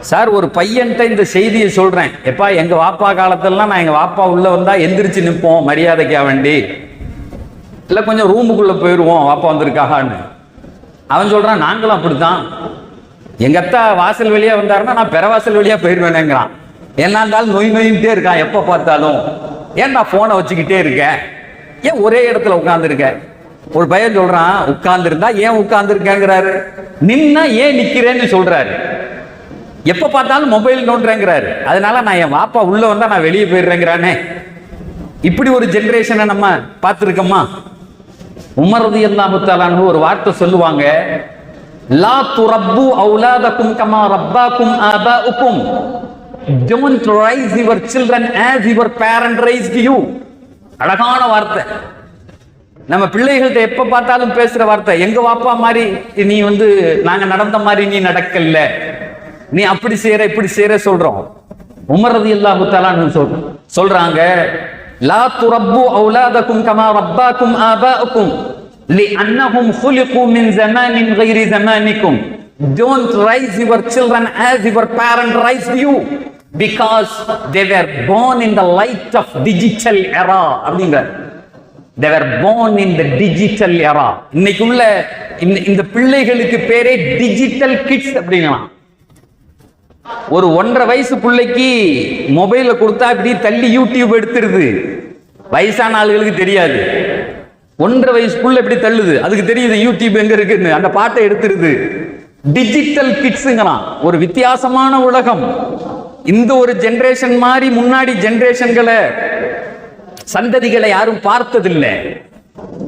Sir ஒரு பையன்ட்ட இந்த செய்தியை சொல்றேன், எப்பா எங்க வாப்பா காலத்திலலாம் நான் எங்க வாப்பா உள்ள வந்தா எந்திரிச்சு நிற்போம் மரியாதைக்கா வேண்டி, இல்லை கொஞ்சம் ரூமுக்குள்ள போயிடுவோம் வாப்பா வந்திருக்காகான்னு. அவன் சொல்றான் நாங்களும் அப்படித்தான், எங்க அத்தா வாசல் வழியா வந்தாருன்னா நான் பெறவாசல் வழியா போயிடுவேனேங்கிறான். என்ன இருந்தாலும் நொய் நொயின்ட்டே இருக்கான் எப்ப பார்த்தாலும். ஏன்டா போனை வச்சுக்கிட்டே இருக்க, ஏன் ஒரே இடத்துல உட்கார்ந்துருக்க? ஒரு பையன் சொல்றான் உட்கார்ந்து இருந்தா ஏன் உட்கார்ந்து இருக்கேங்கிறாரு, நின்னா ஏன் நிக்கிறேன்னு சொல்றாரு, எப்ப பார்த்தாலும் மொபைல் நோண்டுறேங்கிறாரு. அதனால நான் என் வாப்பா உள்ள வந்தா நான் வெளியே போயிடுறேங்கிறானே. இப்படி ஒரு ஜெனரேஷனை நம்ம பார்த்துருக்கோமா? உமர் ரலியல்லாஹு தஆலா அன்ஹு ஒரு வார்த்தை சொல்லுவாங்க, லா துரப்பு அவுலாதக்கும் comma ரப்பாக்கும் ஆபாஉக்கும், don't raise your children as your parent raised you. அழகான வார்த்தை. நம்ம பிள்ளைகள்கிட்ட எப்ப பார்த்தாலும் பேசுற வார்த்தை, எங்க வாப்பா மாதிரி நீ நாங்க நடந்த மாதிரி நீ நடக்கல, நீ அப்படி செய்யற இப்படி செய்யற சொல்றோம். உமர் ரலியல்லாஹு தஆலா அன்ஹு சொல்றாங்க, லா துரப்பு அவுலாதக்கும் comma ரப்பாக்கும் ஆபாஉக்கும் لأنهم خلقوا من زمان غير زمانكم. Don't raise your children as your parent raised you, because they were born in the light of digital era. அப்படிங்கிற they were born in the digital era. இன்னைக்கு உள்ள இந்த பிள்ளைகளுக்கு பேரே டிஜிட்டல் கிட்ஸ் அப்படிங்கலாம். ஒரு 1.5 வயசு பிள்ளைக்கு மொபைல கொடுத்தா இப்படி தள்ளி யூடியூப் எடுத்துருது, வயசான ஆளுகளுக்கு தெரியாது. 1.5 வயசுக்குள்ள எப்படி தள்ளுது, அதுக்கு தெரியுது யூடியூப் எங்க இருக்குன்னு, அந்த பாட்டை எடுத்துருது. டிஜிட்டல் கிட்ஸுங்களாம். ஒரு வித்தியாசமான உலகம். இந்த ஒரு ஜெனரேஷன் மாதிரி முன்னாடி ஜெனரேஷன்களை சந்ததிகளை யாரும் பார்த்ததில்லை.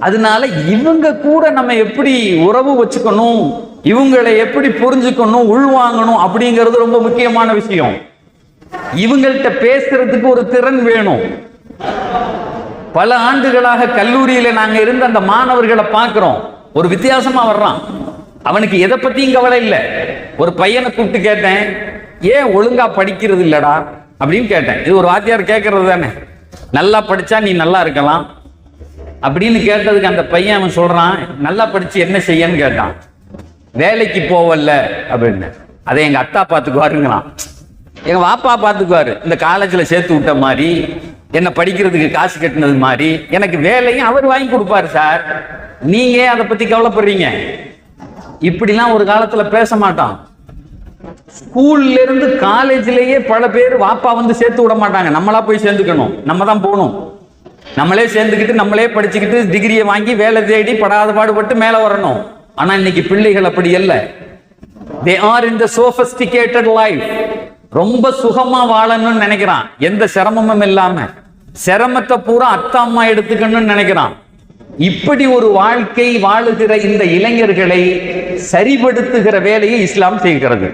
அதனால இவங்க கூட நம்ம எப்படி உறவு வச்சுக்கணும், இவங்களை எப்படி புரிஞ்சுக்கணும், உள்வாங்கணும் அப்படிங்கிறது ரொம்ப முக்கியமான விஷயம். இவங்கள்ட்ட பேசுறதுக்கு ஒரு திறன் வேணும். பல ஆண்டுகளாக கல்லூரியில நாங்க இருந்த அந்த மாணவர்களை பார்க்கிறோம், ஒரு வித்தியாசமா வர்றான். அவனுக்கு எதை பத்தியும் கவலை இல்லை. ஒரு பையனை கூப்பிட்டு கேட்டேன், ஏன் ஒழுங்கா படிக்கிறது இல்லடா அப்படின்னு கேட்டேன். இது ஒரு வாத்தியார் கேட்கறது தானே, நல்லா படிச்சா நீ நல்லா இருக்கலாம் அப்படின்னு கேட்டதுக்கு அந்த பையன் அவன் சொல்றான், நல்லா படிச்சு என்ன செய்யன்னு கேட்டான். வேலைக்கு போவல்ல அப்படின்னு. அதை எங்க அத்தா பார்த்துக்குவாருங்களாம், எங்க வாப்பா பார்த்துக்குவாரு. இந்த காலேஜில் சேர்த்து விட்ட மாதிரி, என்ன படிக்கிறதுக்கு காசு கட்டினது மாதிரி எனக்கு வேலையும் அவர் வாங்கி கொடுப்பாரு சார், நீங்க அதை பத்தி கவலைப்படுறீங்க. இப்படிலாம் ஒரு காலத்துல பேச மாட்டான். ஸ்கூல்ல இருந்து காலேஜ்லயே பல பேர் வாப்பா சேர்த்து விட மாட்டாங்க, நம்மளா போய் சேர்ந்துக்கணும், நம்ம தான் போகணும். நம்மளே சேர்ந்துக்கிட்டு நம்மளே படிச்சுக்கிட்டு டிகிரியை வாங்கி வேலை தேடி படாத பாடுபட்டு மேல வரணும். ஆனா இன்னைக்கு பிள்ளைகள் அப்படி இல்லை. they are in the sophisticated life. ரொம்ப சுகமா வாழணும்னு நினைக்கிறான், எந்த சிரமமும் இல்லாம. சிரமத்தை பூரா அத்தா அம்மா எடுத்துக்கணும்னு நினைக்கிறான். இப்படி ஒரு வாழ்க்கை வாழுகிற இந்த இளைஞர்களை சரிபடுத்துகிற வேலையை இஸ்லாம் செய்கிறது.